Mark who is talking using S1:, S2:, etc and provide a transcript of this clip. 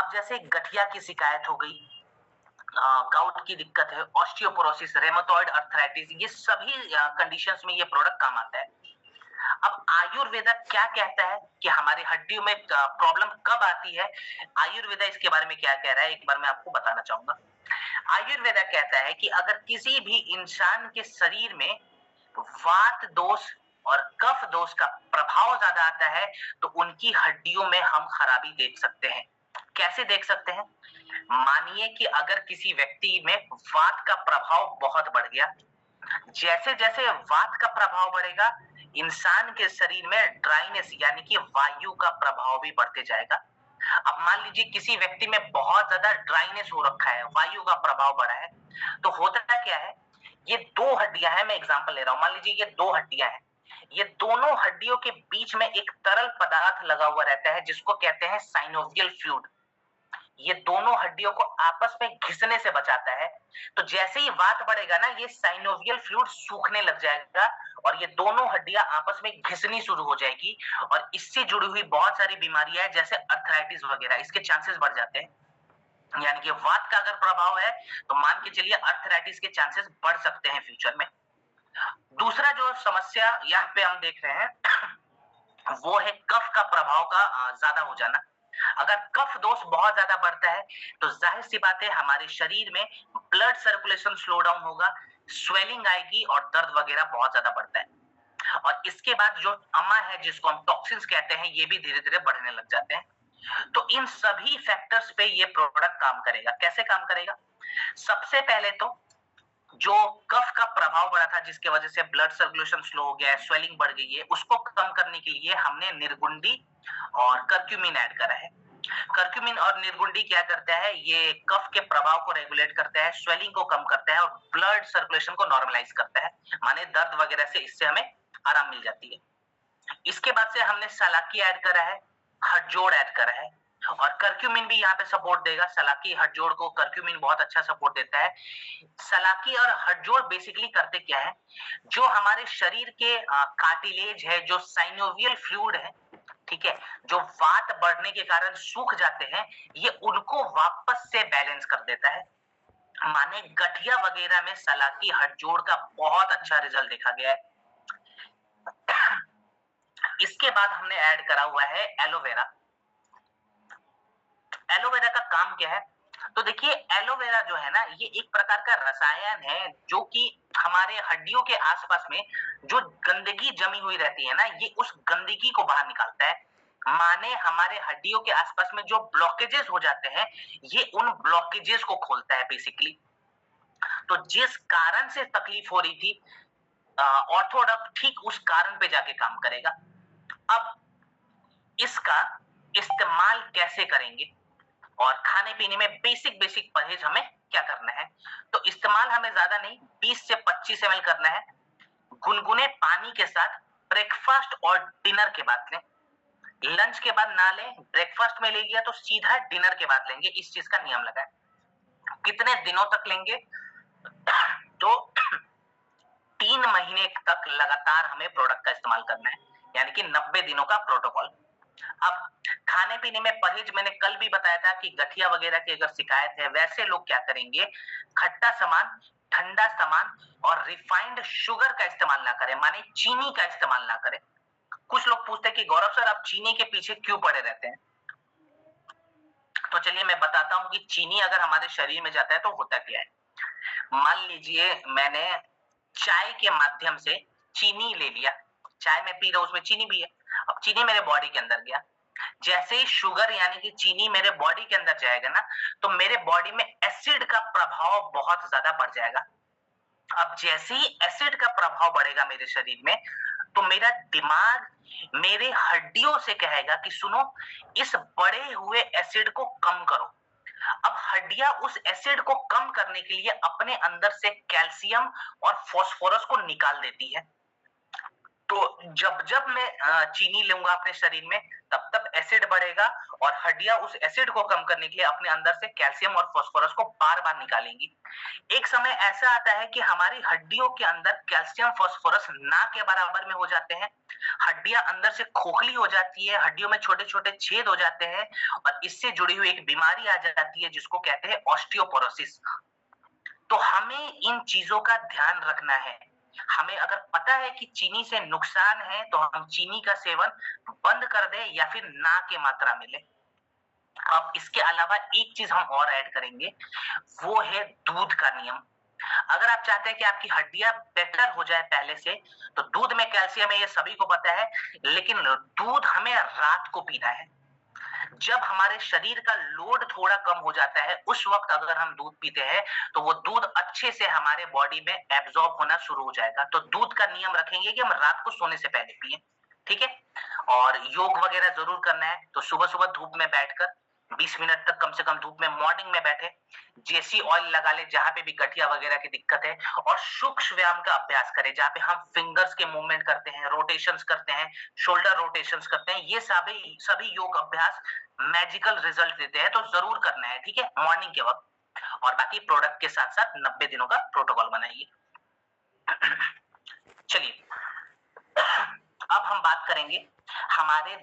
S1: अब जैसे गठिया की शिकायत हो गई, गाउट की दिक्कत है, ऑस्टियोपोरोसिस, रेमेटॉइड अर्थराइटिस, ये सभी कंडीशंस में ये प्रोडक्ट काम आता है। अब आयुर्वेदा क्या कहता है कि हमारी हड्डियों में प्रॉब्लम कब आती है, आयुर्वेदा इसके बारे में क्या कह रहा है, एक बार मैं आपको बताना चाहूंगा। आयुर्वेदा कहता है कि अगर किसी भी इंसान के शरीर में वात दोष और कफ दोष का प्रभाव ज्यादा आता है तो उनकी हड्डियों में हम खराबी देख सकते हैं। कैसे देख सकते हैं? मानिए कि अगर किसी व्यक्ति में वात का प्रभाव बहुत बढ़ गया, जैसे जैसे वात का प्रभाव बढ़ेगा इंसान के शरीर में ड्राइनेस यानी कि वायु का प्रभाव भी बढ़ते जाएगा। अब मान लीजिए किसी व्यक्ति में बहुत ज्यादा ड्राइनेस हो रखा है, वायु का प्रभाव बढ़ा है, तो होता क्या है, ये दो हड्डियां हैं, मैं एग्जांपल ले रहा हूं, मान लीजिए ये दो हड्डियां हैं, ये दोनों हड्डियों के बीच में एक तरल पदार्थ लगा हुआ रहता है जिसको कहते हैं साइनोवियल फ्लूइड। ये दोनों हड्डियों को आपस में घिसने से बचाता है। तो जैसे ही वात बढ़ेगा ना, ये साइनोवियल फ्लूइड सूखने लग जाएगा और ये दोनों हड्डियां आपस में घिसनी शुरू हो जाएगी और इससे जुड़ी हुई बहुत सारी बीमारियां हैं जैसे अर्थराइटिस वगैरह, इसके चांसेस बढ़ जाते हैं। यानी कि वात का अगर प्रभाव है तो मान के चलिए अर्थराइटिस के चांसेस बढ़ सकते हैं फ्यूचर में। दूसरा जो समस्या यहाँ पे हम देख रहे हैं वो है कफ का प्रभाव का ज्यादा हो जाना। अगर कफ दोष बहुत ज्यादा बढ़ता है तो जाहिर सी बात है हमारे शरीर में ब्लड सर्कुलेशन स्लो डाउन होगा, स्वेलिंग आएगी और दर्द वगैरह बहुत ज्यादा बढ़ता है। और इसके बाद जो अमा है जिसको हम टॉक्सिन्स कहते हैं, ये भी धीरे धीरे बढ़ने लग जाते हैं। तो इन सभी फैक्टर्स पे ये प्रोडक्ट काम करेगा। कैसे काम करेगा? सबसे पहले तो जो कफ का प्रभाव बढ़ा था जिसके वजह से ब्लड सर्कुलेशन स्लो हो गया है, स्वेलिंग बढ़ गई है, उसको कम करने के लिए हमने निर्गुंडी और कर्क्यूमिन ऐड करा है। कर्क्यूमिन और निर्गुंडी क्या करता है, ये कफ के प्रभाव को रेगुलेट करता है, स्वेलिंग को कम करता है और ब्लड सर्कुलेशन को नॉर्मलाइज करता है, माने दर्द वगैरह से इससे हमें आराम मिल जाती है। इसके बाद से हमने सलाकी ऐड करा है, हथजोड़ ऐड करा है और कर्क्यूमिन भी यहाँ पे सपोर्ट देगा। सलाकी हथजोड़ को कर्क्यूमिन बहुत अच्छा सपोर्ट देता है। सलाकी और हथजोड़ बेसिकली करते क्या है, जो हमारे शरीर के कार्टिलेज है, जो साइनोवियल फ्लूइड है, ठीक है, जो वात बढ़ने के कारण सूख जाते हैं, ये उनको वापस से बैलेंस कर देता है। माने गठिया वगैरह में सलाकी हथजोड़ का बहुत अच्छा रिजल्ट देखा गया है। इसके बाद हमने ऐड करा हुआ है एलोवेरा। एलोवेरा का काम क्या है? तो देखिए एलोवेरा जो है ना, ये एक प्रकार का रसायन है जो कि हमारे हड्डियों के आसपास में जो गंदगी जमी हुई रहती है ना, ये उस गंदगी को बाहर निकालता है। माने हमारे हड्डियों के आसपास में जो ब्लॉकेजेस हो जाते हैं, ये उन ब्लॉकेजेस को खोलता है बेसिकली। तो जिस कारण से तकलीफ हो रही थी, ऑर्थोडॉक्स ठीक उस कारण पे जाके काम करेगा। अब इसका इस्तेमाल कैसे करेंगे और खाने पीने में बेसिक बेसिक परहेज हमें क्या करना है? तो इस्तेमाल हमें ज्यादा नहीं, 20 से 25 ml करना है। गुनगुने पानी के साथ ब्रेकफास्ट और डिनर के बाद लें। लंच के बाद ना लें, ब्रेकफास्ट में ले लिया तो सीधा डिनर के बाद लेंगे, इस चीज का नियम लगाएं। कितने दिनों तक लेंगे? तो 3 महीने तक लगातार हमें प्रोडक्ट का इस्तेमाल करना है, यानी कि 90 दिनों का प्रोटोकॉल। अब खाने पीने में परहेज मैंने कल भी बताया था कि गठिया वगैरह की अगर शिकायत है, वैसे लोग क्या करेंगे, खट्टा सामान, ठंडा सामान और रिफाइंड शुगर का इस्तेमाल ना करें, माने चीनी का इस्तेमाल ना करें। कुछ लोग पूछते हैं कि गौरव सर आप चीनी के पीछे क्यों पड़े रहते हैं? तो चलिए मैं बताता हूं कि चीनी अगर हमारे शरीर में जाता है तो होता क्या है। मान लीजिए मैंने चाय के माध्यम से चीनी ले लिया, चाय में पी रहा हूं उसमें चीनी भी है, अब चीनी मेरे बॉडी के अंदर गया, जैसे ही शुगर यानी कि चीनी मेरे बॉडी के अंदर जाएगा ना, तो मेरे बॉडी में एसिड का प्रभाव बहुत ज्यादा बढ़ जाएगा। अब जैसे ही एसिड का प्रभाव बढ़ेगा मेरे शरीर में, तो मेरा दिमाग मेरे हड्डियों से कहेगा कि सुनो, इस बढ़े हुए एसिड को कम करो। अब हड्डियां उस एसिड को कम करने के लिए अपने अंदर से कैल्शियम और फास्फोरस को निकाल देती है। तो जब जब मैं चीनी लूंगा अपने शरीर में, तब तब एसिड बढ़ेगा और हड्डियां उस एसिड को कम करने के लिए अपने अंदर से कैल्शियम और फास्फोरस को बार बार निकालेंगी। एक समय ऐसा आता है कि हमारी हड्डियों के अंदर कैल्शियम फास्फोरस ना के बराबर में हो जाते हैं, हड्डियां अंदर से खोखली हो जाती है, हड्डियों में छोटे छोटे छेद हो जाते हैं और इससे जुड़ी हुई एक बीमारी आ जाती है जिसको कहते हैं ऑस्टियोपोरोसिस। तो हमें इन चीजों का ध्यान रखना है। हमें अगर पता है कि चीनी से नुकसान है तो हम चीनी का सेवन बंद कर दें या फिर ना के मात्रा में लें। अब इसके अलावा एक चीज हम और ऐड करेंगे, वो है दूध का नियम। अगर आप चाहते हैं कि आपकी हड्डियां बेटर हो जाए पहले से, तो दूध में कैल्शियम है ये सभी को पता है, लेकिन दूध हमें रात को पीना है। जब हमारे शरीर का लोड थोड़ा कम हो जाता है उस वक्त अगर हम दूध पीते हैं तो वो दूध अच्छे से हमारे बॉडी में एब्जॉर्ब होना शुरू हो जाएगा। तो दूध का नियम रखेंगे कि हम रात को सोने से पहले पिए, ठीक है। और योग वगैरह जरूर करना है, तो सुबह सुबह धूप में बैठकर 20 मिनट तक कम से कम धूप में मॉर्निंग में बैठे, जेसी ऑयल लगा ले जहां पे भी गठिया वगैरह की दिक्कत है, और सूक्ष्म व्यायाम का अभ्यास करें जहां पे हम फिंगर्स के मूवमेंट करते हैं, रोटेशंस करते हैं, शोल्डर रोटेशंस करते हैं। ये सभी सभी योग अभ्यास मैजिकल रिजल्ट देते हैं, तो जरूर करना है, ठीक है, मॉर्निंग के वक्त। और बाकी प्रोडक्ट के साथ साथ 90 दिनों का प्रोटोकॉल बनाइए। चलिए अब हम बात करेंगे हमारे